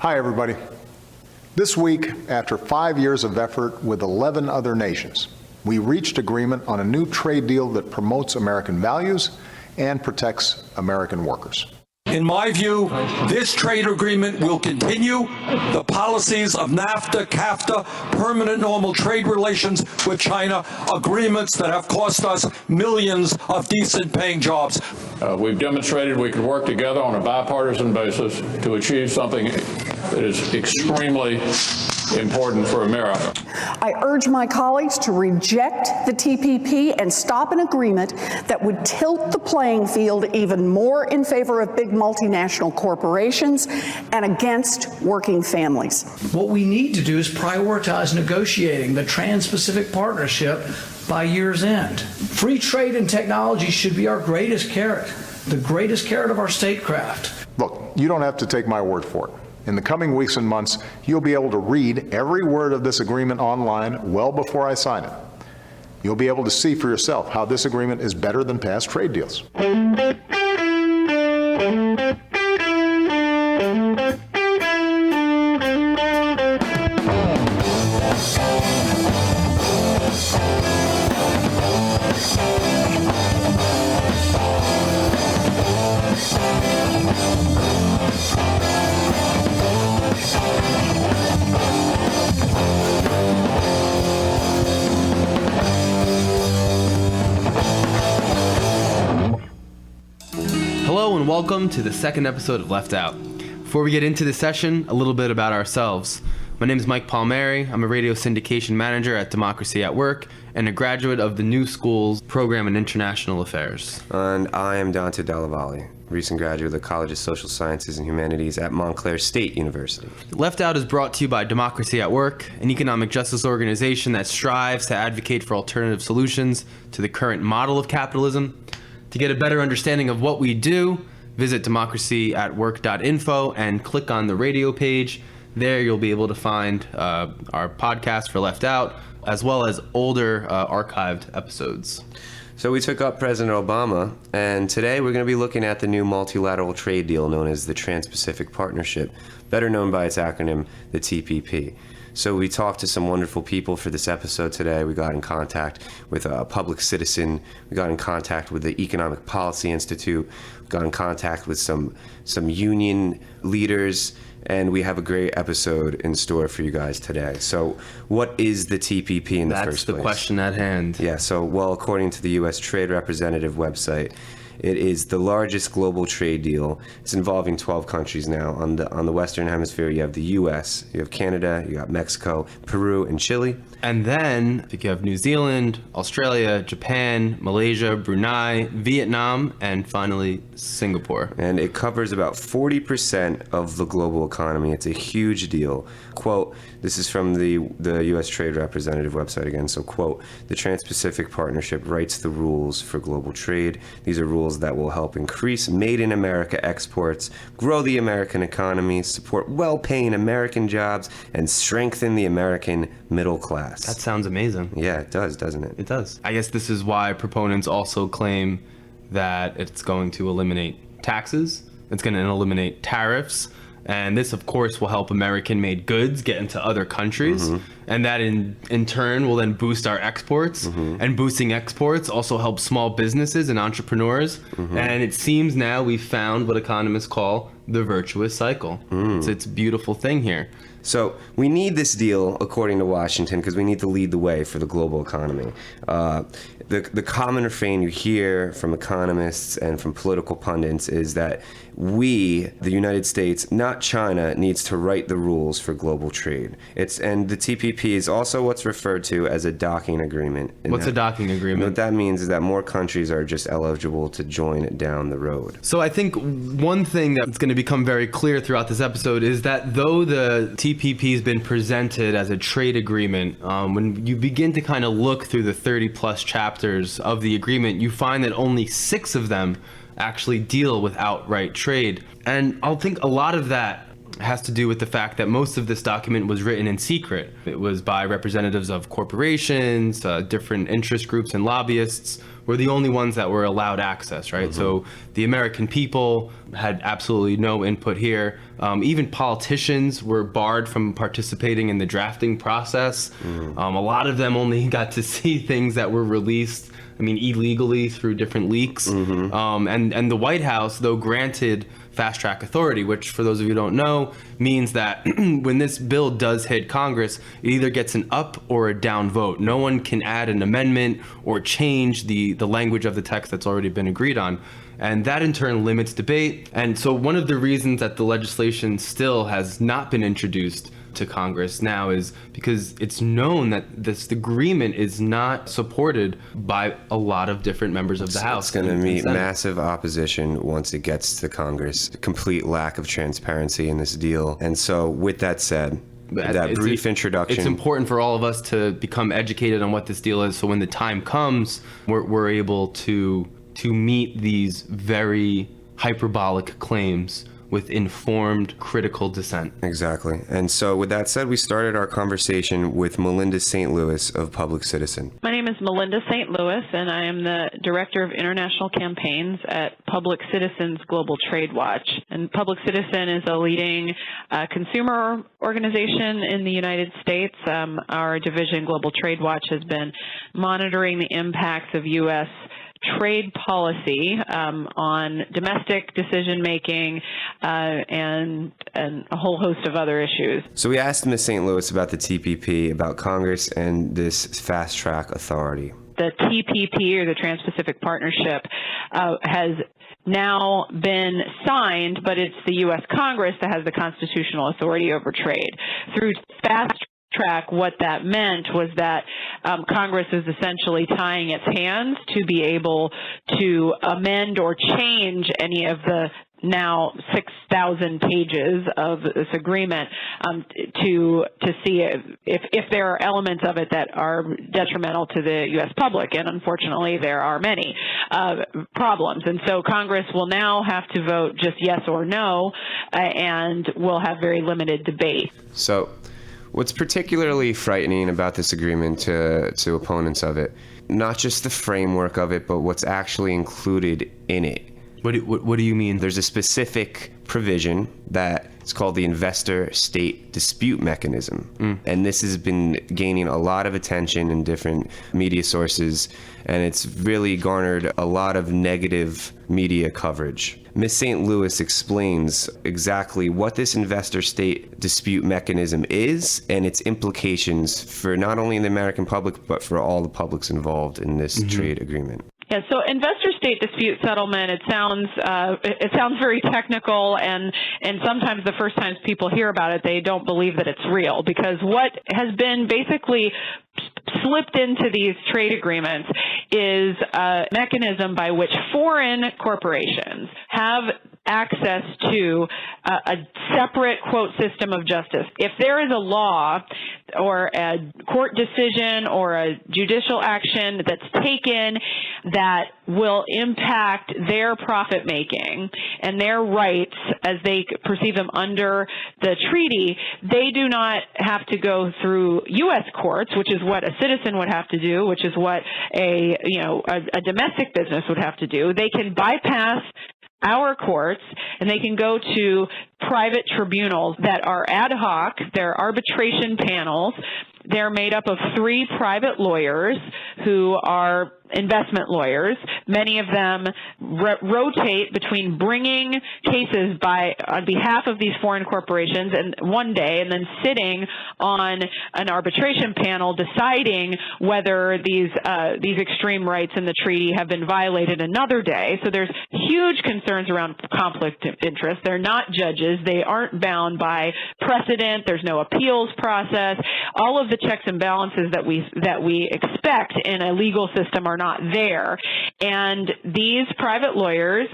Hi, everybody. This week, after 5 years of effort with 11 other nations, we reached agreement on a new trade deal that promotes American values and protects American workers. In my view, this trade agreement will continue the policies of NAFTA, CAFTA, permanent normal trade relations with China, agreements that have cost us millions of decent paying jobs. We've demonstrated we can work together on a bipartisan basis to achieve something that is extremely important for America. I urge my colleagues to reject the TPP and stop an agreement that would tilt the playing field even more in favor of big multinational corporations and against working families. What we need to do is prioritize negotiating the Trans-Pacific Partnership by year's end. Free trade and technology should be our greatest carrot, the greatest carrot of our statecraft. Look, you don't have to take my word for it. In the coming weeks and months, you'll be able to read every word of this agreement online well before I sign it. You'll be able to see for yourself how this agreement is better than past trade deals. Hello and welcome to the second episode of Left Out. Before we get into the session, a little bit about ourselves. My name is Mike Palmieri. I'm a radio syndication manager at Democracy at Work and a graduate of the New Schools program in International Affairs. And I am Dante Dallavalle, recent graduate of the College of Social Sciences and Humanities at Montclair State University. Left Out is brought to you by Democracy at Work, an economic justice organization that strives to advocate for alternative solutions to the current model of capitalism. To get a better understanding of what we do, visit democracyatwork.info and click on the radio page. There you'll be able to find our podcast for Left Out, as well as older archived episodes. So we took up President Obama, and today we're going to be looking at the new multilateral trade deal known as the Trans-Pacific Partnership, better known by its acronym, the TPP. So we talked to some wonderful people for this episode today. We got in contact with a public citizen. We got in contact with the Economic Policy Institute. We got in contact with some union leaders. And we have a great episode in store for you guys today. So what is the TPP in the first place? That's the question at hand. Yeah, so, well, according to the U.S. Trade Representative website, it is the largest global trade deal. It's involving 12 countries now. On the Western Hemisphere, you have the U.S., you have Canada, you got Mexico, Peru, and Chile. And then you have New Zealand, Australia, Japan, Malaysia, Brunei, Vietnam, and finally Singapore. And it covers about 40% of the global economy. It's a huge deal. Quote, this is from the U.S. Trade Representative website again. So, quote, the Trans-Pacific Partnership writes the rules for global trade. These are rules that will help increase Made in America exports, grow the American economy, support well-paying American jobs, and strengthen the American middle class. That sounds amazing. Yeah, it does, doesn't it? It does. I guess this is why proponents also claim that it's going to eliminate taxes, it's going to eliminate tariffs, and this, of course, will help American-made goods get into other countries, and that in turn will then boost our exports, and boosting exports also helps small businesses and entrepreneurs, and it seems now we've found what economists call the virtuous cycle. It's a beautiful thing here. So we need this deal, according to Washington, because we need to lead the way for the global economy. The common refrain you hear from economists and from political pundits is that we, the United States, not China, needs to write the rules for global trade. And the TPP is also what's referred to as a docking agreement. What's a docking agreement? What that means is that more countries are just eligible to join it down the road. So I think one thing that's going to become very clear throughout this episode is that though the TPP has been presented as a trade agreement, when you begin to kind of look through the 30 plus chapters of the agreement, you find that only 6 of them actually deal with outright trade. And I'll think a lot of that has to do with the fact that most of this document was written in secret. It was by representatives of corporations, different interest groups and lobbyists were the only ones that were allowed access, right? So the American people had absolutely no input here. Even politicians were barred from participating in the drafting process. A lot of them only got to see things that were released, illegally through different leaks. And the White House, though granted fast track authority, which for those of you who don't know, means that when this bill does hit Congress, it either gets an up or a down vote. No one can add an amendment or change the language of the text that's already been agreed on. And that in turn limits debate. And so one of the reasons that the legislation still has not been introduced to Congress now is because it's known that this agreement is not supported by a lot of different members of the House. It's going to meet massive opposition once it gets to Congress. Complete lack of transparency in this deal. And so with that said, that brief introduction. It's important for all of us to become educated on what this deal is, so when the time comes, we're able to meet these very hyperbolic claims with informed, critical dissent. Exactly. And so with that said, we started our conversation with Melinda St. of Public Citizen. My name is Melinda St. and I am the Director of International Campaigns at Public Citizen's Global Trade Watch. And Public Citizen is a leading consumer organization in the United States. Our division, Global Trade Watch, has been monitoring the impacts of U.S. trade policy on domestic decision-making and a whole host of other issues. So we asked Ms. St. Louis about the TPP, about Congress and this fast-track authority. The TPP, or the Trans-Pacific Partnership, has now been signed, but it's the U.S. Congress that has the constitutional authority over trade. Through fast track, what that meant was that Congress is essentially tying its hands to be able to amend or change any of the now 6,000 pages of this agreement to see if there are elements of it that are detrimental to the U.S. public, and unfortunately there are many problems. And so Congress will now have to vote just yes or no, and will have very limited debate. So what's particularly frightening about this agreement to opponents of it, not just the framework of it, but what's actually included in it. What do you mean? There's a specific provision that is called the investor-state dispute mechanism. And this has been gaining a lot of attention in different media sources, and it's really garnered a lot of negative media coverage. Ms. St. Louis explains exactly what this investor-state dispute mechanism is and its implications for not only the American public, but for all the publics involved in this trade agreement. Yeah, so investor-state dispute settlement, it sounds very technical, and sometimes the first times people hear about it, they don't believe that it's real, because what has been basically slipped into these trade agreements is a mechanism by which foreign corporations have access to a separate, quote, system of justice. If there is a law or a court decision or a judicial action that's taken that will impact their profit making and their rights as they perceive them under the treaty, they do not have to go through U.S. courts, which is what a citizen would have to do, which is what a domestic business would have to do. They can bypass our courts, and they can go to private tribunals that are ad hoc. They're arbitration panels. They're made up of 3 private lawyers who are investment lawyers. Many of them rotate between bringing cases on behalf of these foreign corporations and one day, and then sitting on an arbitration panel deciding whether these extreme rights in the treaty have been violated another day. So there's huge concerns around conflict of interest. They're not judges. They aren't bound by precedent. There's no appeals process. All of the checks and balances that we expect in a legal system are not there. And these private lawyers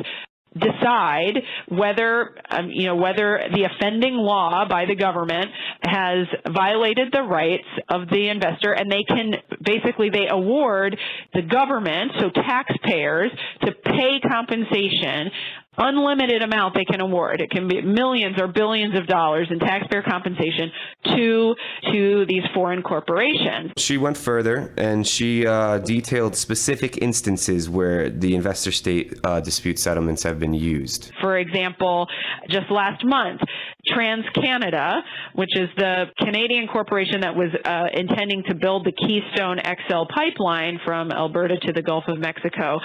decide whether the offending law by the government has violated the rights of the investor, and they award the government, so taxpayers, to pay compensation unlimited amount they can award. It can be millions or billions of dollars in taxpayer compensation to these foreign corporations. She went further and she detailed specific instances where the investor-state dispute settlements have been used. For example, just last month, TransCanada, which is the Canadian corporation that was intending to build the Keystone XL pipeline from Alberta to the Gulf of Mexico,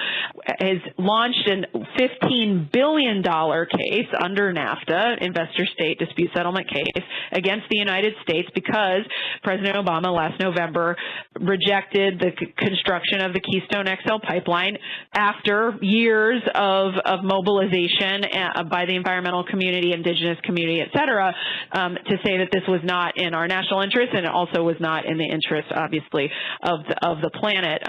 has launched a $15 billion case under NAFTA, investor-state dispute settlement case, against the United States because President Obama last November rejected the construction of the Keystone XL pipeline after years of mobilization by the environmental community, indigenous community, et cetera, to say that this was not in our national interest, and it also was not in the interest, obviously, of the planet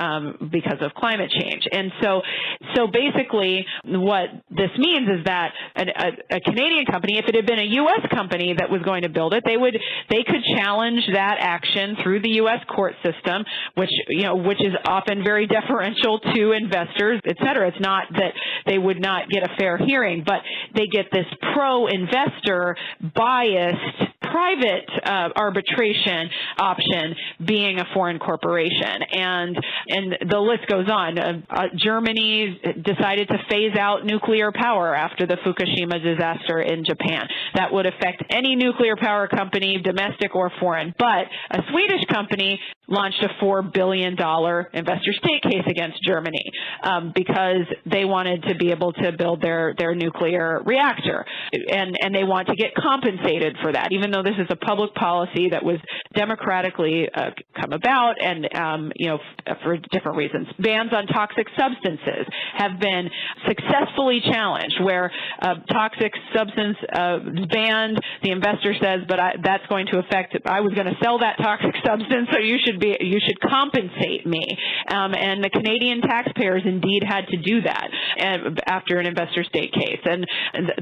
because of climate change. And so basically what this means is that a Canadian company, if it had been a U.S. company that was going to build it, they could challenge that action through the U.S. court system, which is often very deferential to investors, et cetera. It's not that they would not get a fair hearing, but they get this pro-investor biased private arbitration option being a foreign corporation. And the list goes on. Germany decided to phase out nuclear power after the Fukushima disaster in Japan. That would affect any nuclear power company, domestic or foreign. But a Swedish company launched a $4 billion investor-state case against Germany because they wanted to be able to build their nuclear reactor. And they want to get compensated for that, even though this is a public policy that was democratically come about and, for different reasons. Bans on toxic substances have been successfully challenged, where toxic substance banned, the investor says, but that's going to affect, I was going to sell that toxic substance, so you should compensate me. And the Canadian taxpayers indeed had to do that after an investor-state case, and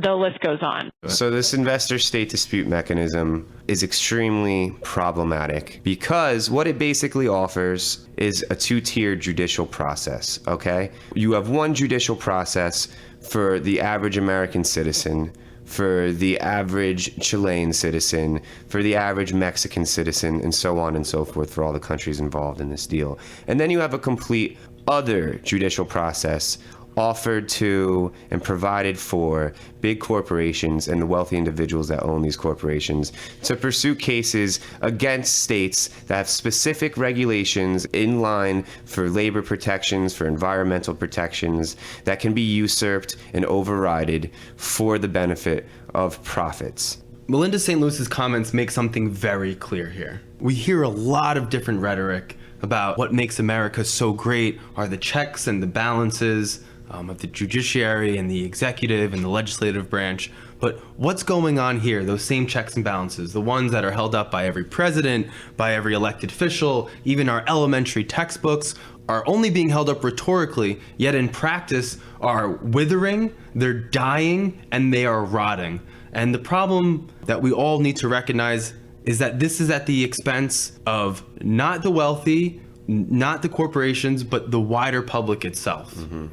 the list goes on. So this investor-state dispute mechanism is extremely problematic because what it basically offers is a two-tiered judicial process, okay? You have one judicial process for the average American citizen, for the average Chilean citizen, for the average Mexican citizen, and so on and so forth for all the countries involved in this deal. And then you have a complete other judicial process offered to and provided for big corporations and the wealthy individuals that own these corporations to pursue cases against states that have specific regulations in line for labor protections, for environmental protections that can be usurped and overridden for the benefit of profits. Melinda St. Louis's comments make something very clear here. We hear a lot of different rhetoric about what makes America so great are the checks and the balances of the judiciary and the executive and the legislative branch. But what's going on here, those same checks and balances, the ones that are held up by every president, by every elected official, even our elementary textbooks, are only being held up rhetorically, yet in practice are withering, they're dying, and they are rotting. And the problem that we all need to recognize is that this is at the expense of not the wealthy, not the corporations, but the wider public itself. Mm-hmm.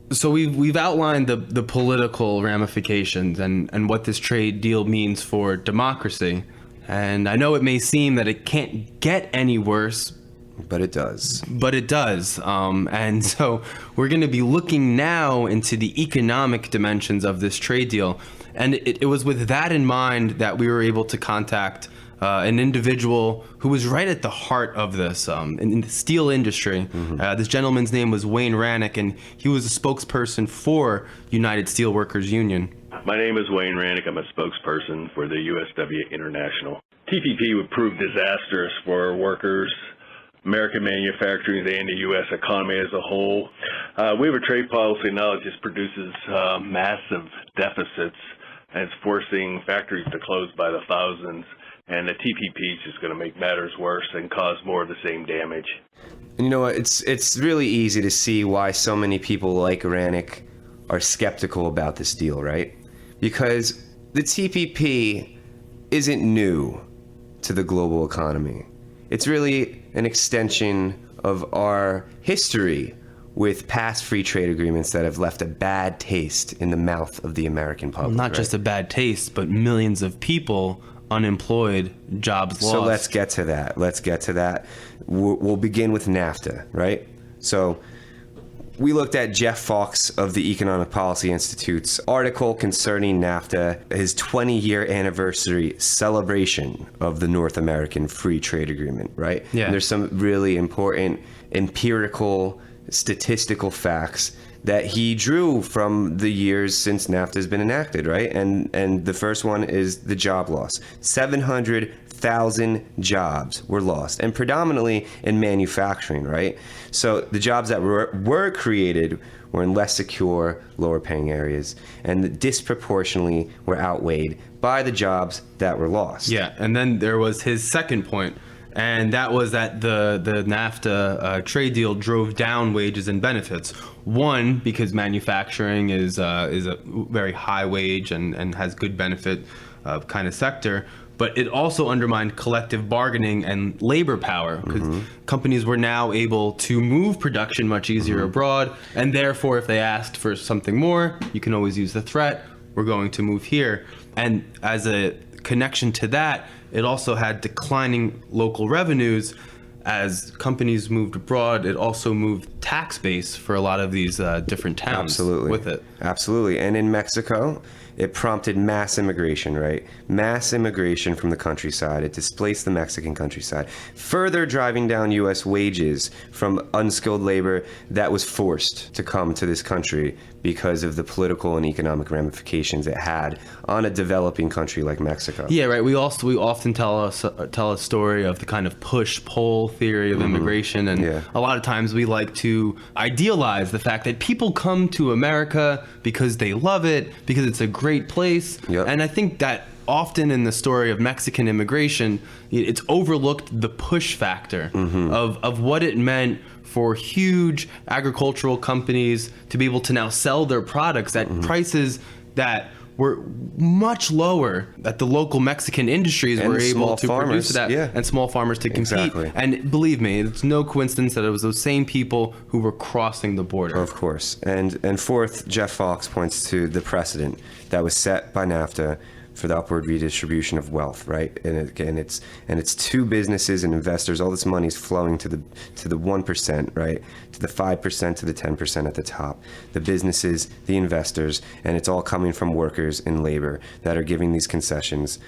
So we've outlined the political ramifications and what this trade deal means for democracy. And I know it may seem that it can't get any worse, but it does. But it does. And so we're going to be looking now into the economic dimensions of this trade deal. And it was with that in mind that we were able to contact an individual who was right at the heart of this in the steel industry. Mm-hmm. This gentleman's name was Wayne Ranick, and he was a spokesperson for United Steelworkers Union. My name is Wayne Ranick. I'm a spokesperson for the USW International. TPP would prove disastrous for workers, American manufacturing, and the U.S. economy as a whole. We have a trade policy now that just produces massive deficits, and it's forcing factories to close by the thousands. And the TPP is just going to make matters worse and cause more of the same damage. And you know what? It's really easy to see why so many people like Ranick are skeptical about this deal, right? Because the TPP isn't new to the global economy. It's really an extension of our history with past free trade agreements that have left a bad taste in the mouth of the American public. Not just a bad taste, but millions of people unemployed, jobs lost. So let's get to that. We'll begin with NAFTA, right? So we looked at Jeff Fawkes of the Economic Policy Institute's article concerning NAFTA, his 20-year anniversary celebration of the North American Free Trade Agreement, right? Yeah. And there's some really important empirical, statistical facts that he drew from the years since NAFTA has been enacted, right? And the first one is the job loss. 700,000 jobs were lost, and predominantly in manufacturing, right? So the jobs that were created were in less secure, lower paying areas, and disproportionately were outweighed by the jobs that were lost. Yeah, and then there was his second point, and that was that the NAFTA trade deal drove down wages and benefits. One, because manufacturing is a very high wage and has good benefit kind of sector, but it also undermined collective bargaining and labor power, because companies were now able to move production much easier abroad, and therefore if they asked for something more, you can always use the threat, we're going to move here. And as a connection to that, it also had declining local revenues. As companies moved abroad, it also moved tax base for a lot of these different towns with it. Absolutely. And in Mexico, it prompted mass immigration, right? Mass immigration from the countryside. It displaced the Mexican countryside, further driving down U.S. wages from unskilled labor that was forced to come to this country because of the political and economic ramifications it had on a developing country like Mexico. Yeah, right. We often tell a story of the kind of push-pull theory of immigration, and a lot of times we like to idealize the fact that people come to America because they love it, because it's a great place. And I think that often in the story of Mexican immigration, it's overlooked the push factor of what it meant for huge agricultural companies to be able to now sell their products at prices that were much lower, that the local Mexican industries were able to produce that, and small farmers to compete. Exactly. And believe me, it's no coincidence that it was those same people who were crossing the border. Of course. And fourth, Jeff Fawkes points to the precedent that was set by NAFTA for the upward redistribution of wealth, right? And it's to businesses and investors. All this money is flowing to the 1%, right? To the 5%, to the 10% at the top. The businesses, the investors, and it's all coming from workers and labor that are giving these concessions.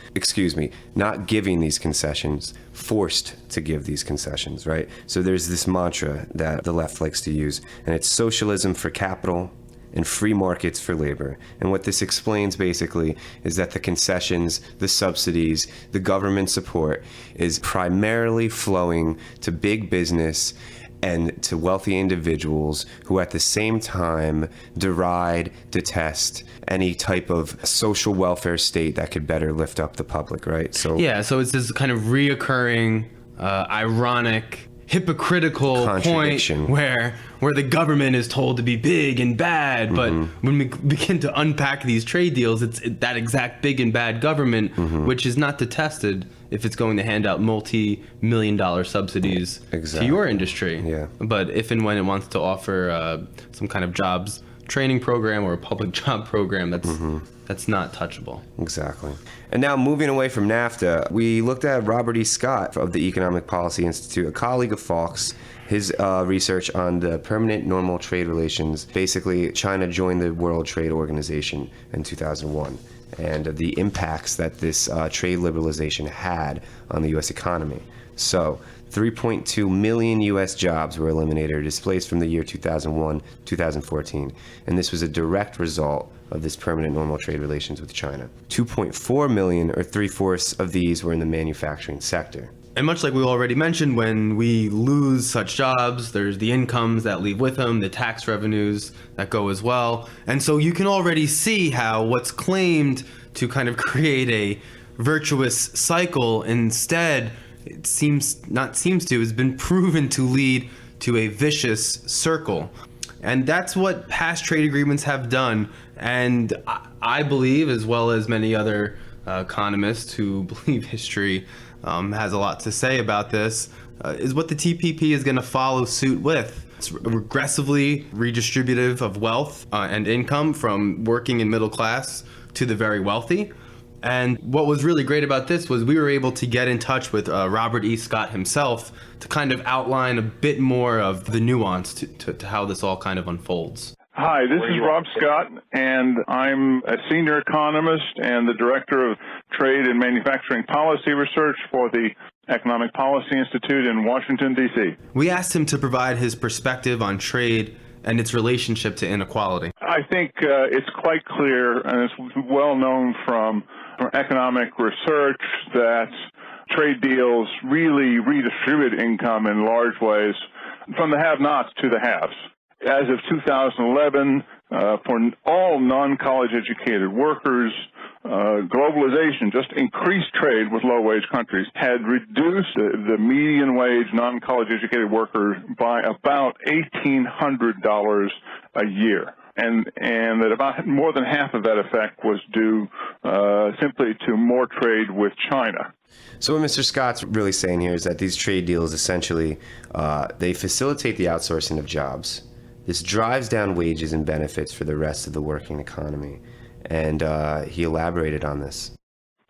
Not giving these concessions, forced to give these concessions, right? So there's this mantra that the left likes to use, and it's socialism for capital and free markets for labor. And what this explains basically is that the concessions, the subsidies, the government support is primarily flowing to big business and to wealthy individuals who at the same time deride, detest any type of social welfare state that could better lift up the public, right? So it's this kind of reoccurring, ironic, hypocritical point where the government is told to be big and bad, but when we begin to unpack these trade deals, it's that exact big and bad government which is not detested if it's going to hand out multi-million-dollar subsidies to your industry. But if and when it wants to offer some kind of jobs training program or a public job program, that's not touchable. Exactly. And now moving away from NAFTA, we looked at Robert E. Scott of the Economic Policy Institute, a colleague of Fawkes, his research on the permanent normal trade relations. Basically, China joined the World Trade Organization in 2001, and the impacts that this trade liberalization had on the U.S. economy. So 3.2 million U.S. jobs were eliminated or displaced from the year 2001, 2014, and this was a direct result of this permanent normal trade relations with China. 2.4 million, or 3/4 of these, were in the manufacturing sector. And much like we already mentioned, when we lose such jobs, there's the incomes that leave with them, the tax revenues that go as well. And so you can already see how what's claimed to kind of create a virtuous cycle instead has been proven to lead to a vicious circle. And that's what past trade agreements have done. And I believe, as well as many other economists who believe history has a lot to say about this, is what the TPP is going to follow suit with. It's regressively redistributive of wealth and income from working and middle class to the very wealthy. And what was really great about this was we were able to get in touch with Robert E. Scott himself to kind of outline a bit more of the nuance to how this all kind of unfolds. Hi, this is Rob Scott, and I'm a senior economist and the director of trade and manufacturing policy research for the Economic Policy Institute in Washington, D.C. We asked him to provide his perspective on trade and its relationship to inequality. I think it's quite clear, and it's well known from economic research, that trade deals really redistribute income in large ways from the have-nots to the haves. As of 2011, for all non-college educated workers, globalization, just increased trade with low-wage countries, had reduced the median wage non-college educated worker by about $1,800 a year. And that about more than half of that effect was due simply to more trade with China. So what Mr. Scott's really saying here is that these trade deals essentially, they facilitate the outsourcing of jobs. This drives down wages and benefits for the rest of the working economy. And he elaborated on this.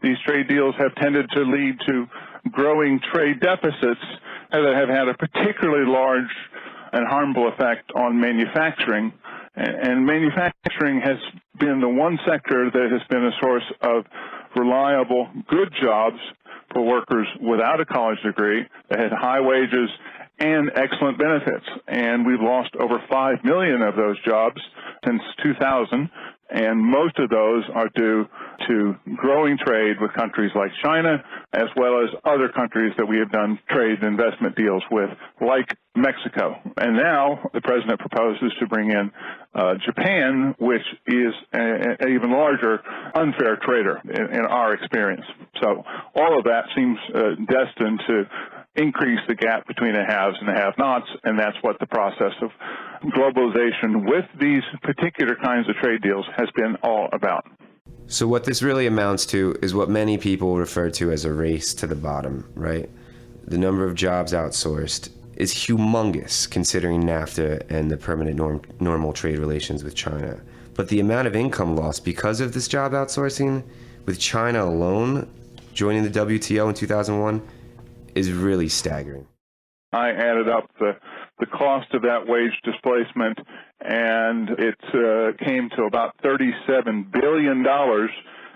These trade deals have tended to lead to growing trade deficits that have had a particularly large and harmful effect on manufacturing. And manufacturing has been the one sector that has been a source of reliable, good jobs for workers without a college degree that had high wages and excellent benefits. And we've lost over 5 million of those jobs since 2000, and most of those are due to growing trade with countries like China, as well as other countries that we have done trade and investment deals with, like Mexico. And now the president proposes to bring in Japan, which is an even larger unfair trader in our experience. So all of that seems destined to increase the gap between the haves and the have-nots, and that's what the process of globalization with these particular kinds of trade deals has been all about. So what this really amounts to is what many people refer to as a race to the bottom, right? The number of jobs outsourced is humongous considering NAFTA and the permanent normal trade relations with China. But the amount of income lost because of this job outsourcing, with China alone joining the WTO in 2001, is really staggering. I added up the cost of that wage displacement, and it came to about $37 billion.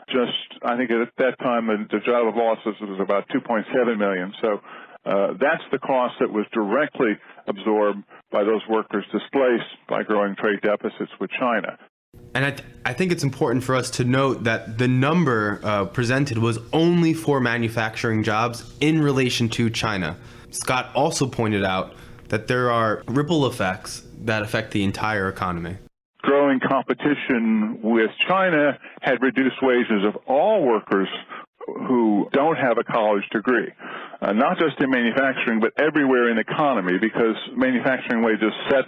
Just, I think at that time, the job losses was about 2.7 million. So that's the cost that was directly absorbed by those workers displaced by growing trade deficits with China. And I think it's important for us to note that the number presented was only for manufacturing jobs in relation to China. Scott also pointed out that there are ripple effects that affect the entire economy. Growing competition with China had reduced wages of all workers who don't have a college degree, not just in manufacturing, but everywhere in the economy, because manufacturing wages set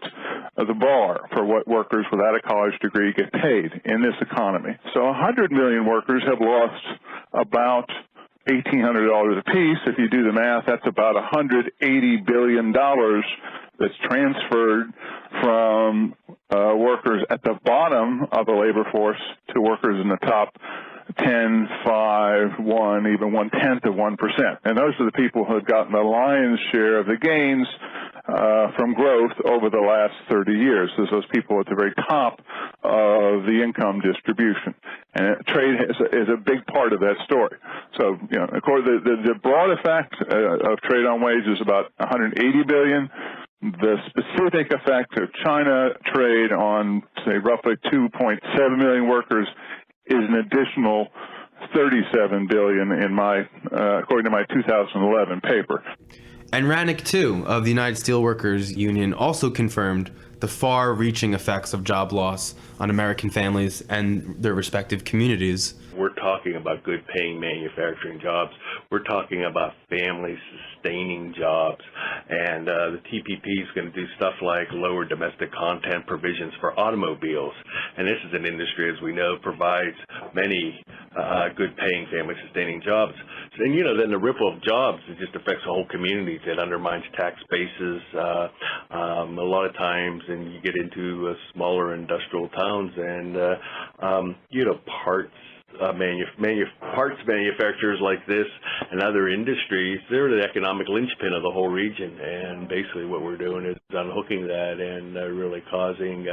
the bar for what workers without a college degree get paid in this economy. So 100 million workers have lost about $1,800 apiece. If you do the math, that's about $180 billion that's transferred from workers at the bottom of the labor force to workers in the top 10, 5, 1, even 1/10 of 1%. And those are the people who have gotten the lion's share of the gains from growth over the last 30 years. There's those people at the very top of the income distribution. And trade is a big part of that story. So, you know, of course, the broad effect of trade on wage is about $180 billion. The specific effect of China trade on, say, roughly 2.7 million workers is an additional $37 billion in my, according to my 2011 paper. And Ranick, too, of the United Steelworkers Union, also confirmed the far-reaching effects of job loss on American families and their respective communities. We're talking about good-paying manufacturing jobs. We're talking about family-sustaining jobs. And the TPP is going to do stuff like lower domestic content provisions for automobiles. And this is an industry, as we know, provides many good-paying family-sustaining jobs. And, you know, then the ripple of jobs, it just affects the whole community economies. It undermines tax bases a lot of times, and you get into smaller industrial towns and parts manufacturers like this and other industries. They're the economic linchpin of the whole region, and basically what we're doing is unhooking that and really causing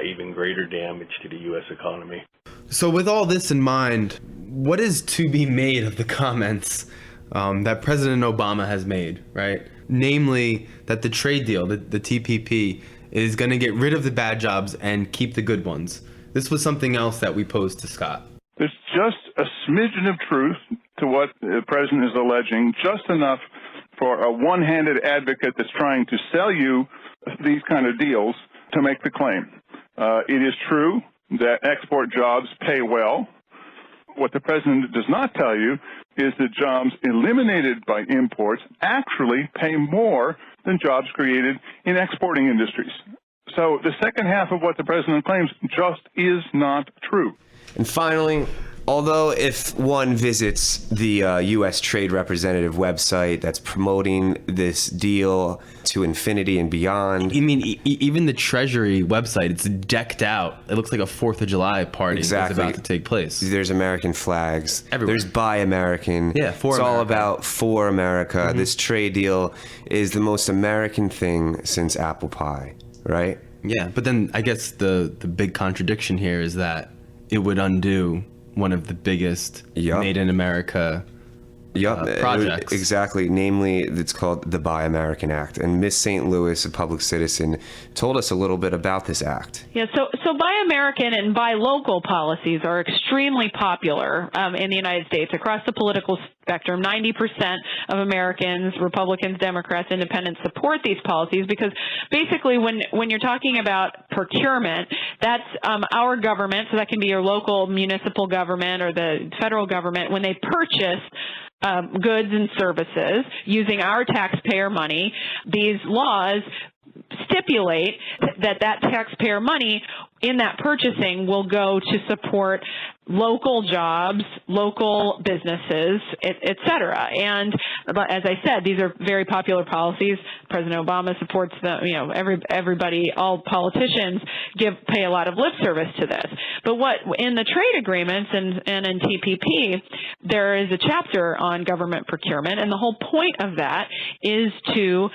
even greater damage to the U.S. economy. So with all this in mind, what is to be made of the comments that President Obama has made, right? Namely, that the trade deal, the TPP, is going to get rid of the bad jobs and keep the good ones. This was something else that we posed to Scott. There's just a smidgen of truth to what the president is alleging, just enough for a one-handed advocate that's trying to sell you these kind of deals to make the claim. It is true that export jobs pay well. What the president does not tell you is that jobs eliminated by imports actually pay more than jobs created in exporting industries. So the second half of what the president claims just is not true. And finally, although if one visits the U.S. Trade Representative website that's promoting this deal to infinity and beyond. I mean, even the Treasury website, it's decked out. It looks like a 4th of July party is about to take place. There's American flags. Everywhere. There's Buy American. Yeah, for It's America. all about for America. Mm-hmm. This trade deal is the most American thing since apple pie, right? Yeah, but then I guess the big contradiction here is that it would undo one of the biggest Made in America projects. Exactly. Namely, it's called the Buy American Act. And Miss St. Louis, a public citizen, told us a little bit about this act. Yeah, so Buy American and Buy Local policies are extremely popular in the United States across the political spectrum. 90% of Americans, Republicans, Democrats, Independents, support these policies because basically when you're talking about procurement, that's our government, so that can be your local municipal government or the federal government, when they purchase goods and services using our taxpayer money, these laws stipulate that taxpayer money in that purchasing will go to support local jobs, local businesses, et cetera. And as I said, these are very popular policies. President Obama supports them. You know, everybody, all politicians pay a lot of lip service to this. But what in the trade agreements and in TPP, there is a chapter on government procurement, and the whole point of that is to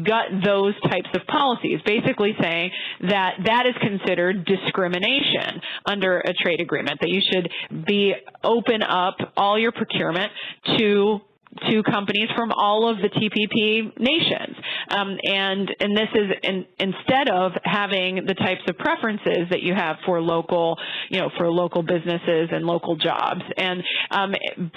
gut those types of policies, basically saying that that is considered discrimination under a trade agreement, that you should open up all your procurement to companies from all of the TPP nations. And this is instead of having the types of preferences that you have for local businesses and local jobs. And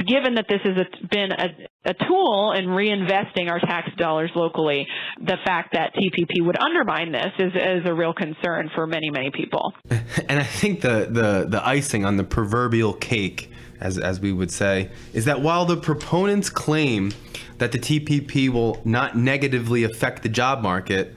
given that this has been a tool in reinvesting our tax dollars locally, the fact that TPP would undermine this is a real concern for many, many people. And I think the icing on the proverbial cake, as we would say, is that while the proponents claim that the TPP will not negatively affect the job market,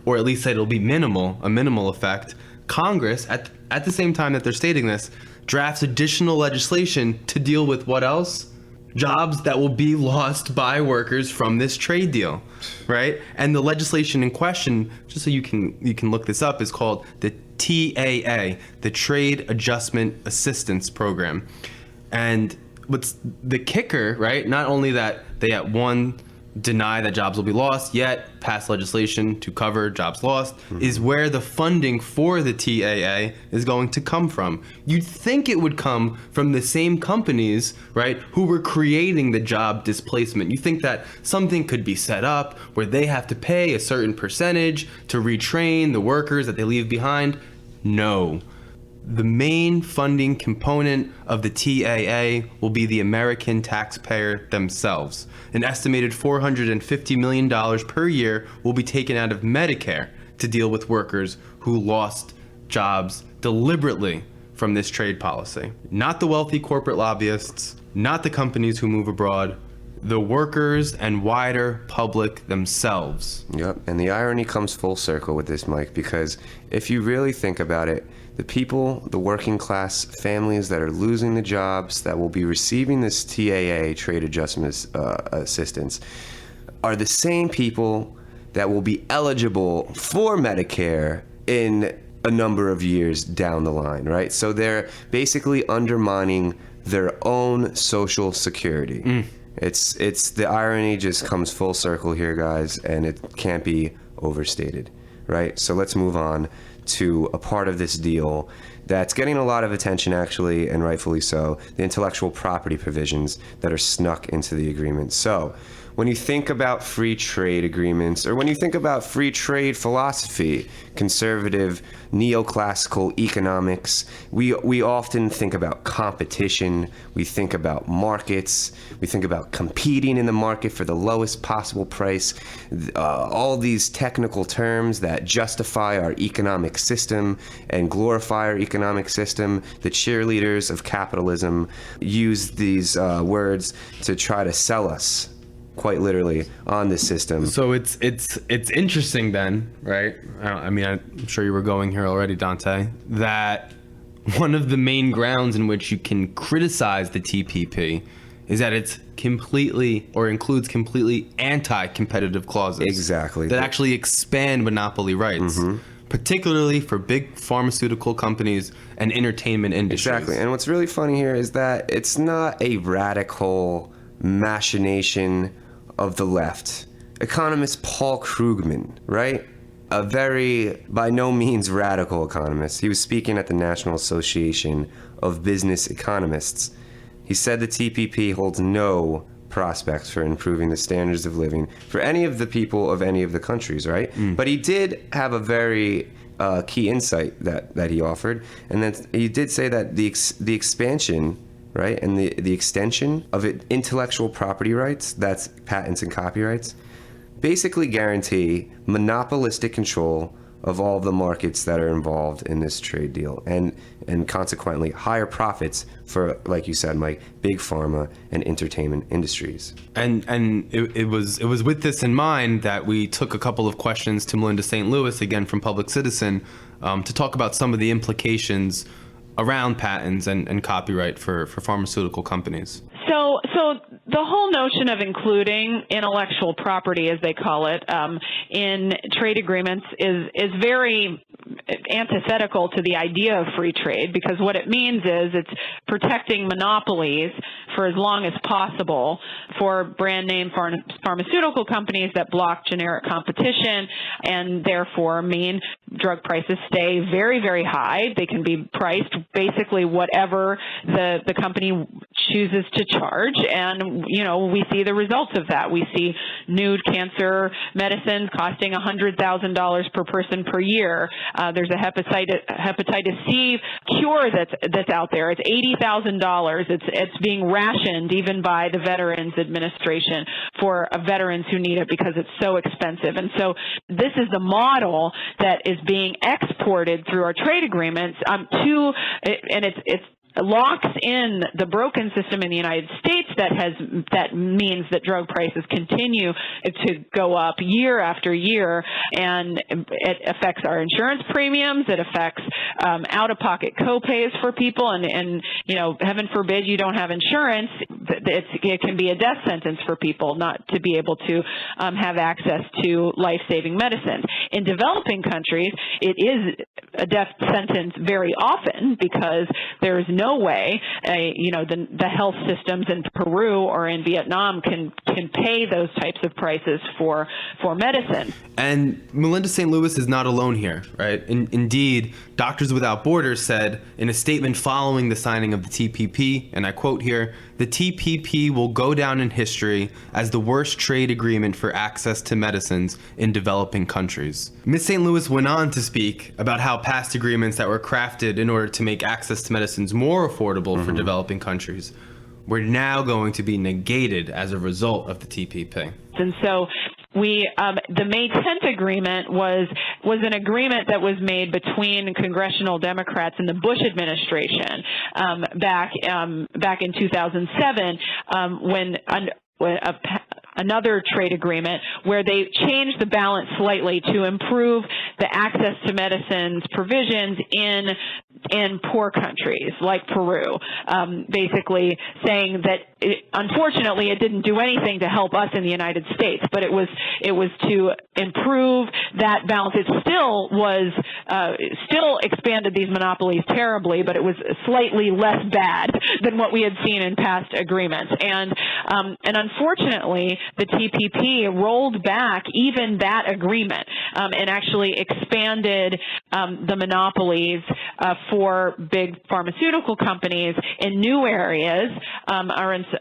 or at least that it'll be a minimal effect, Congress, at the same time that they're stating this, drafts additional legislation to deal with what else? Jobs that will be lost by workers from this trade deal, right? And the legislation in question, just so you can look this up, is called the TAA, the Trade Adjustment Assistance Program. And what's the kicker, right? Not only that they at one deny that jobs will be lost, yet pass legislation to cover jobs lost, is where the funding for the TAA is going to come from. You'd think it would come from the same companies, right, who were creating the job displacement. You think that something could be set up where they have to pay a certain percentage to retrain the workers that they leave behind. No. The main funding component of the TAA will be the American taxpayer themselves. An estimated $450 million per year will be taken out of Medicare to deal with workers who lost jobs deliberately from this trade policy. Not the wealthy corporate lobbyists, not the companies who move abroad, the workers and wider public themselves. Yep, and the irony comes full circle with this, Mike, because if you really think about it, the people, the working class families that are losing the jobs that will be receiving this TAA, Trade Adjustment Assistance, are the same people that will be eligible for Medicare in a number of years down the line, right? So they're basically undermining their own Social Security. It's the irony just comes full circle here, guys, and it can't be overstated, right? So let's move on to a part of this deal that's getting a lot of attention, actually, and rightfully so, the intellectual property provisions that are snuck into the agreement. So when you think about free trade agreements, or when you think about free trade philosophy, conservative neoclassical economics, we often think about competition, we think about markets, we think about competing in the market for the lowest possible price, all these technical terms that justify our economic system and glorify our economic system. The cheerleaders of capitalism use these words to try to sell us, quite literally, on this system. So it's interesting then, right? I mean, I'm sure you were going here already, Dante, that one of the main grounds in which you can criticize the TPP is that it's completely, or includes completely, anti-competitive clauses. Exactly. That actually expand monopoly rights, particularly for big pharmaceutical companies and entertainment industries. Exactly. And what's really funny here is that it's not a radical machination of the left. Economist Paul Krugman, right? A very, by no means radical economist. He was speaking at the National Association of Business Economists. He said the TPP holds no prospects for improving the standards of living for any of the people of any of the countries, right? But he did have a very key insight that he offered, and then he did say that the expansion, right, and the extension of intellectual property rights, that's patents and copyrights, basically guarantee monopolistic control of all the markets that are involved in this trade deal, and consequently higher profits for, like you said, Mike, big pharma and entertainment industries. And it was with this in mind that we took a couple of questions to Melinda St. Louis, again from Public Citizen, to talk about some of the implications around patents and copyright for pharmaceutical companies. So the whole notion of including intellectual property, as they call it, in trade agreements is very antithetical to the idea of free trade, because what it means is it's protecting monopolies for as long as possible for brand name pharmaceutical companies that block generic competition and therefore mean drug prices stay very, very high. They can be priced basically whatever the company chooses to charge, and we see the results of that. We see new cancer medicines costing $100,000 per person per year. There's a hepatitis C cure that's out there. It's $80,000. It's being rationed even by the Veterans Administration for veterans who need it because it's so expensive. And so this is the model that is being exported through our trade agreements and it's locks in the broken system in the United States that means that drug prices continue to go up year after year, and it affects our insurance premiums. It affects out-of-pocket copays for people, and heaven forbid you don't have insurance. It can be a death sentence for people not to be able to have access to life-saving medicines. In developing countries, it is a death sentence very often because there is no way, the health systems in Peru or in Vietnam can pay those types of prices for medicine. And Melinda St. Louis is not alone here, right? Indeed, Doctors Without Borders said in a statement following the signing of the TPP, and I quote here, "The TPP will go down in history as the worst trade agreement for access to medicines in developing countries." Ms. St. Louis went on to speak about how past agreements that were crafted in order to make access to medicines more affordable for developing countries were now going to be negated as a result of the TPP. And so the May 10th agreement was an agreement that was made between congressional Democrats and the Bush administration back in 2007 when another trade agreement where they changed the balance slightly to improve the access to medicines provisions in in poor countries like Peru, basically saying that unfortunately it didn't do anything to help us in the United States, but it was to improve that balance. It still expanded these monopolies terribly, but it was slightly less bad than what we had seen in past agreements. And unfortunately, the TPP rolled back even that agreement and actually expanded the monopolies for big pharmaceutical companies in new areas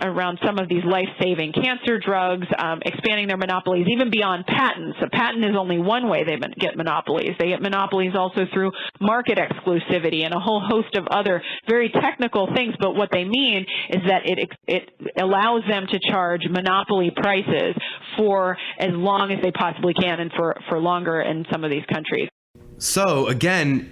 around some of these life-saving cancer drugs, expanding their monopolies even beyond patents. A patent is only one way they get monopolies. They get monopolies also through market exclusivity and a whole host of other very technical things, but what they mean is that it allows them to charge monopoly prices for as long as they possibly can and for longer in some of these countries. So again,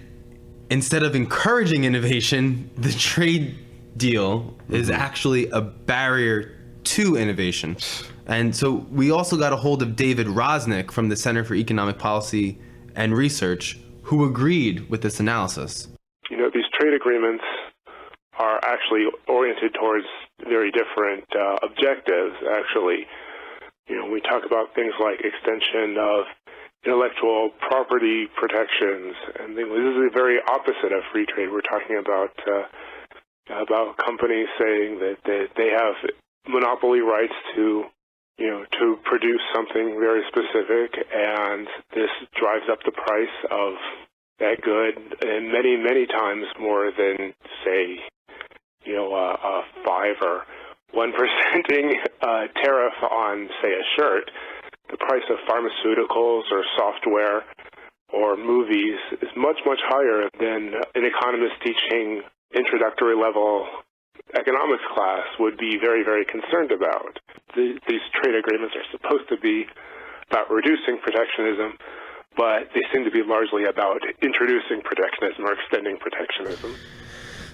instead of encouraging innovation, the trade deal is actually a barrier to innovation. And so we also got a hold of David Rosnick from the Center for Economic Policy and Research, who agreed with this analysis. You know, these trade agreements are actually oriented towards very different objectives, actually. You know, we talk about things like extension of intellectual property protections and things. This is the very opposite of free trade. We're talking about companies saying that they have monopoly rights to produce something very specific, and this drives up the price of that good, and many, many times more than, say, a 5 or 1% tariff on, say, a shirt. The price of pharmaceuticals or software or movies is much, much higher than an economist teaching introductory level economics class would be very, very concerned about. These trade agreements are supposed to be about reducing protectionism, but they seem to be largely about introducing protectionism or extending protectionism.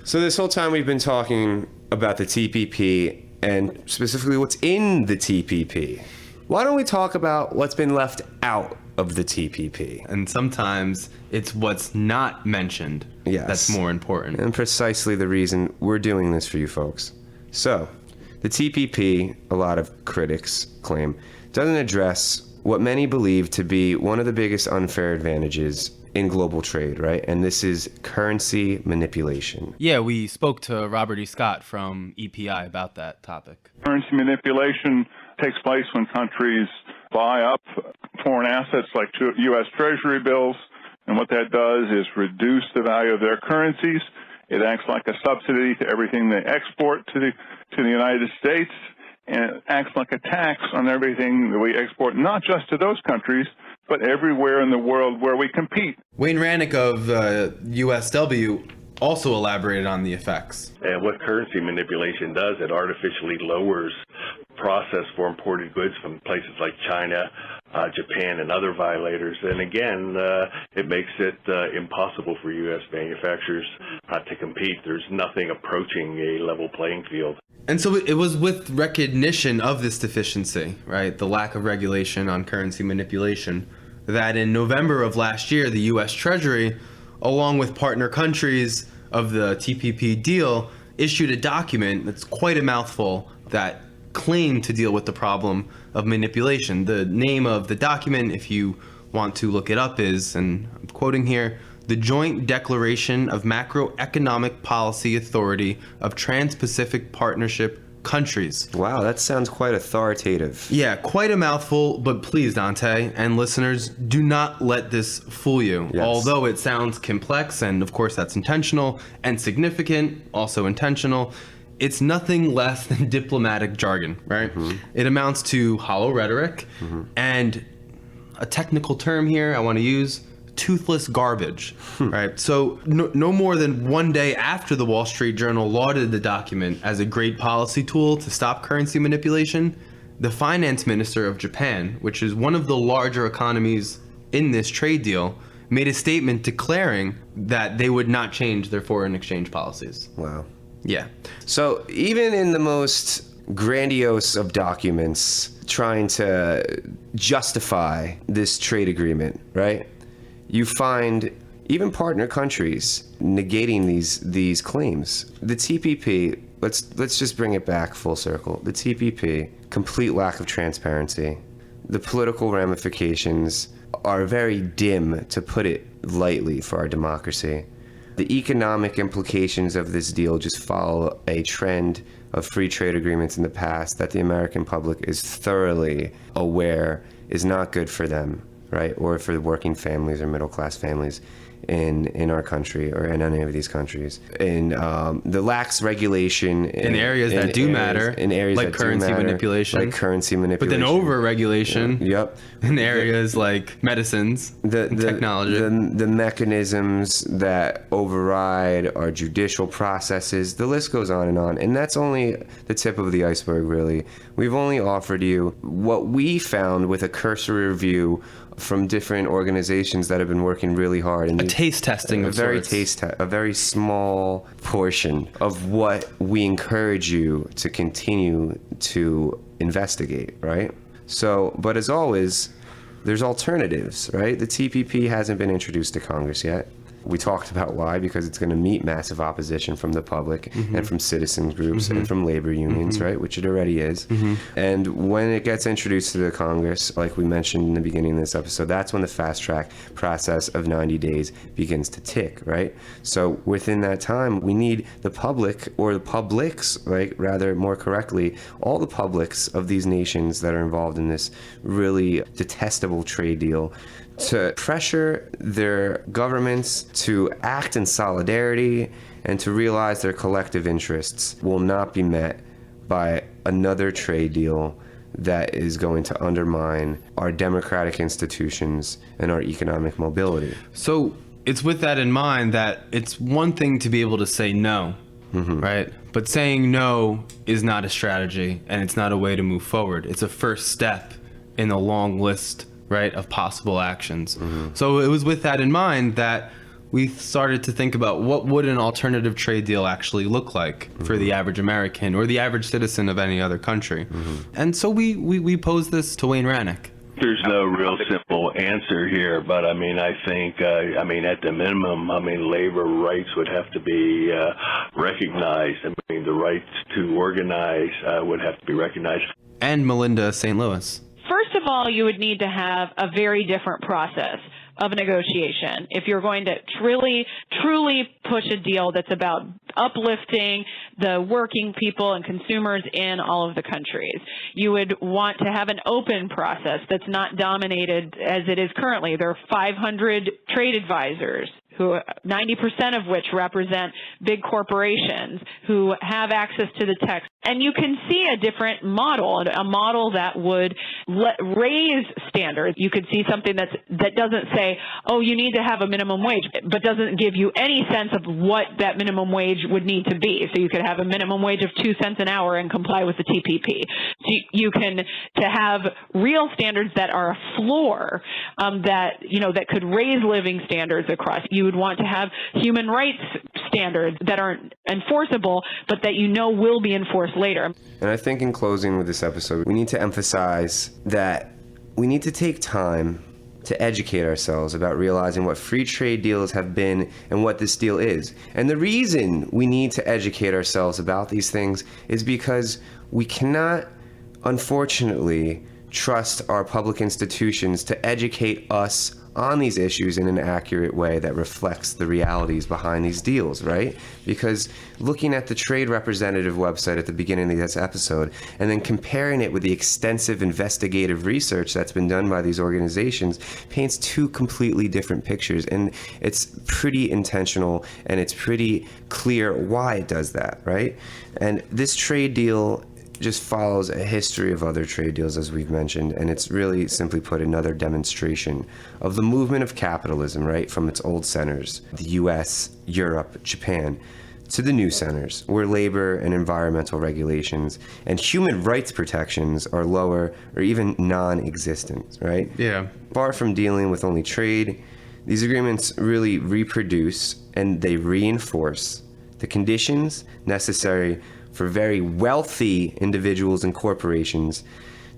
So this whole time we've been talking about the TPP and specifically what's in the TPP. Why don't we talk about what's been left out of the TPP? And sometimes it's what's not mentioned that's more important. And precisely the reason we're doing this for you folks. So, the TPP, a lot of critics claim, doesn't address what many believe to be one of the biggest unfair advantages in global trade, right? And this is currency manipulation. Yeah, we spoke to Robert E. Scott from EPI about that topic. Currency manipulation takes place when countries buy up foreign assets like U.S. Treasury bills, and what that does is reduce the value of their currencies. It acts like a subsidy to everything they export to the United States, and it acts like a tax on everything that we export, not just to those countries, but everywhere in the world where we compete. Wayne Ranick of USW also elaborated on the effects. And what currency manipulation does, it artificially lowers process for imported goods from places like China, Japan, and other violators. And again, it makes it impossible for U.S. manufacturers to compete. There's nothing approaching a level playing field. And so it was with recognition of this deficiency, right, the lack of regulation on currency manipulation, that in November of last year, the U.S. Treasury, along with partner countries of the TPP deal, issued a document that's quite a mouthful that claimed to deal with the problem of manipulation. The name of the document, if you want to look it up, is, and I'm quoting here, the Joint Declaration of Macroeconomic Policy Authority of Trans-Pacific Partnership Countries. Wow, that sounds quite authoritative. Yeah, quite a mouthful, but please, Dante and listeners, do not let this fool you. Yes. Although it sounds complex, and of course that's intentional, and significant, also intentional, it's nothing less than diplomatic jargon, right? Mm-hmm. It amounts to hollow rhetoric, and a technical term here I want to use, toothless garbage, right? So no more than one day after the Wall Street Journal lauded the document as a great policy tool to stop currency manipulation, the finance minister of Japan, which is one of the larger economies in this trade deal, made a statement declaring that they would not change their foreign exchange policies. Wow. Yeah. So even in the most grandiose of documents trying to justify this trade agreement, right? You find even partner countries negating these claims. The TPP, let's just bring it back full circle. The TPP, complete lack of transparency. The political ramifications are very dim, to put it lightly, for our democracy. The economic implications of this deal just follow a trend of free trade agreements in the past that the American public is thoroughly aware is not good for them, right? Or for the working families or middle class families in our country or in any of these countries. And the lax regulation in areas that do matter, in areas like that currency do matter, manipulation, but then over regulation, yep, in areas like medicines, and technology, the mechanisms that override our judicial processes. The list goes on, and that's only the tip of the iceberg, really. We've only offered you what we found with a cursory review from different organizations that have been working really hard. And a taste testing of sorts. A very small portion of what we encourage you to continue to investigate, right? So, but as always, there's alternatives, right? The TPP hasn't been introduced to Congress yet. We talked about why, because it's going to meet massive opposition from the public and from citizens groups and from labor unions, right, which it already is. And when it gets introduced to the Congress, like we mentioned in the beginning of this episode, that's when the fast track process of 90 days begins to tick, right? So within that time, we need the public, or the publics, right, rather more correctly, all the publics of these nations that are involved in this really detestable trade deal, to pressure their governments to act in solidarity and to realize their collective interests will not be met by another trade deal that is going to undermine our democratic institutions and our economic mobility. So it's with that in mind that it's one thing to be able to say no, right? But saying no is not a strategy, and it's not a way to move forward. It's a first step in a long list, right, of possible actions. So it was with that in mind that we started to think about what would an alternative trade deal actually look like for the average American or the average citizen of any other country. And so we posed this to Wayne Ranick. There's no real simple answer here, but I mean, I think, at the minimum, labor rights would have to be recognized. The rights to organize would have to be recognized. And Melinda St. Louis. First of all, you would need to have a very different process of negotiation if you're going to truly push a deal that's about uplifting the working people and consumers in all of the countries. You would want to have an open process that's not dominated as it is currently. There are 500 trade advisors, who 90% of which represent big corporations who have access to the text. And you can see a different model, a model that would raise standards. You could see something that doesn't say, oh, you need to have a minimum wage, but doesn't give you any sense of what that minimum wage would need to be. So you could have a minimum wage of 2 cents an hour and comply with the TPP. So you can, to have real standards that are a floor, that could raise living standards across. You would want to have human rights standards that aren't enforceable, but that will be enforced later. And I think in closing with this episode, we need to emphasize that we need to take time to educate ourselves about realizing what free trade deals have been and what this deal is. And the reason we need to educate ourselves about these things is because we cannot, unfortunately, trust our public institutions to educate us on these issues in an accurate way that reflects the realities behind these deals, right? Because looking at the trade representative website at the beginning of this episode and then comparing it with the extensive investigative research that's been done by these organizations paints two completely different pictures. And it's pretty intentional, and it's pretty clear why it does that, right? And this trade deal just follows a history of other trade deals, as we've mentioned, and it's really, simply put, another demonstration of the movement of capitalism, right, from its old centers, the US, Europe, Japan, to the new centers, where labor and environmental regulations and human rights protections are lower or even non-existent, right? Yeah. Far from dealing with only trade, these agreements really reproduce and they reinforce the conditions necessary for very wealthy individuals and corporations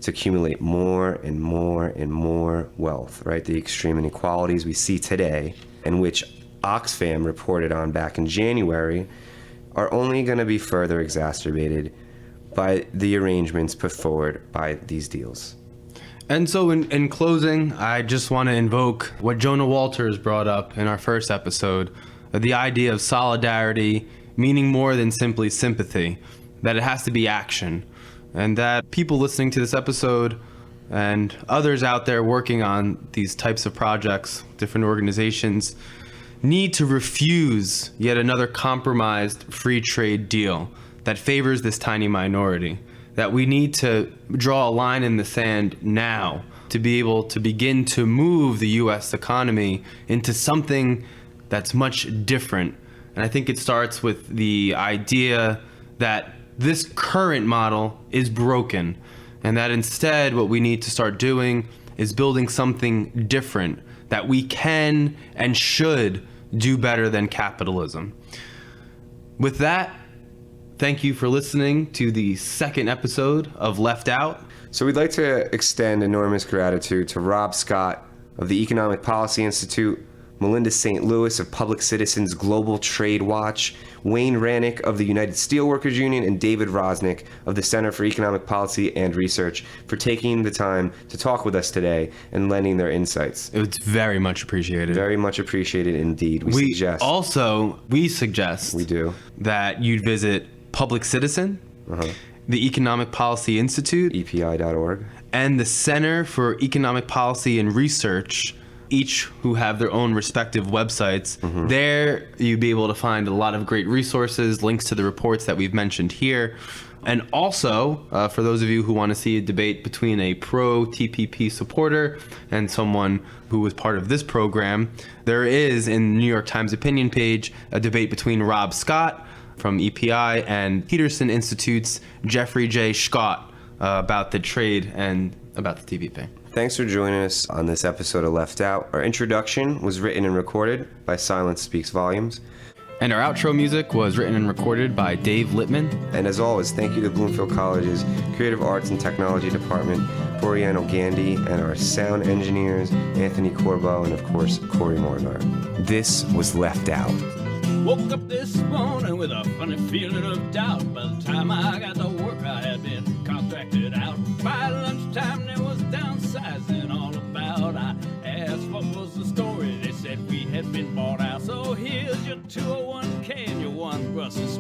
to accumulate more and more and more wealth, right? The extreme inequalities we see today and which Oxfam reported on back in January, are only going to be further exacerbated by the arrangements put forward by these deals. And so in closing, I just want to invoke what Jonah Walters brought up in our first episode, the idea of solidarity meaning more than simply sympathy, that it has to be action, and that people listening to this episode and others out there working on these types of projects, different organizations, need to refuse yet another compromised free trade deal that favors this tiny minority. That we need to draw a line in the sand now to be able to begin to move the U.S. economy into something that's much different. And I think it starts with the idea that this current model is broken, and that instead what we need to start doing is building something different that we can and should do better than capitalism. With that, thank you for listening to the second episode of Left Out. So we'd like to extend enormous gratitude to Rob Scott of the Economic Policy Institute, Melinda St. of Public Citizens Global Trade Watch, Wayne Ranick of the United Steelworkers Union, and David Rosnick of the Center for Economic Policy and Research for taking the time to talk with us today and lending their insights. It's very much appreciated. Very much appreciated indeed. We suggest that you'd visit Public Citizen, the Economic Policy Institute, EPI.org, and the Center for Economic Policy and Research, each who have their own respective websites. There you'll be able to find a lot of great resources, links to the reports that we've mentioned here. And also, for those of you who want to see a debate between a pro-TPP supporter and someone who was part of this program, there is, in the New York Times opinion page, a debate between Rob Scott from EPI and Peterson Institute's Jeffrey J. Scott about the trade and about the TPP. Thanks for joining us on this episode of Left Out. Our introduction was written and recorded by Silence Speaks Volumes. And our outro music was written and recorded by Dave Littman. And as always, thank you to Bloomfield College's Creative Arts and Technology Department, Boriano Gandhi, and our sound engineers, Anthony Corbo, and of course, Corey Morgar. This was Left Out. Woke up this morning with a funny feeling of doubt. By the time I got to work, I had been contracted out. By lunchtime, there was downsizing all about. I asked what was the story. They said we had been bought out. So here's your 201k and your one Brussels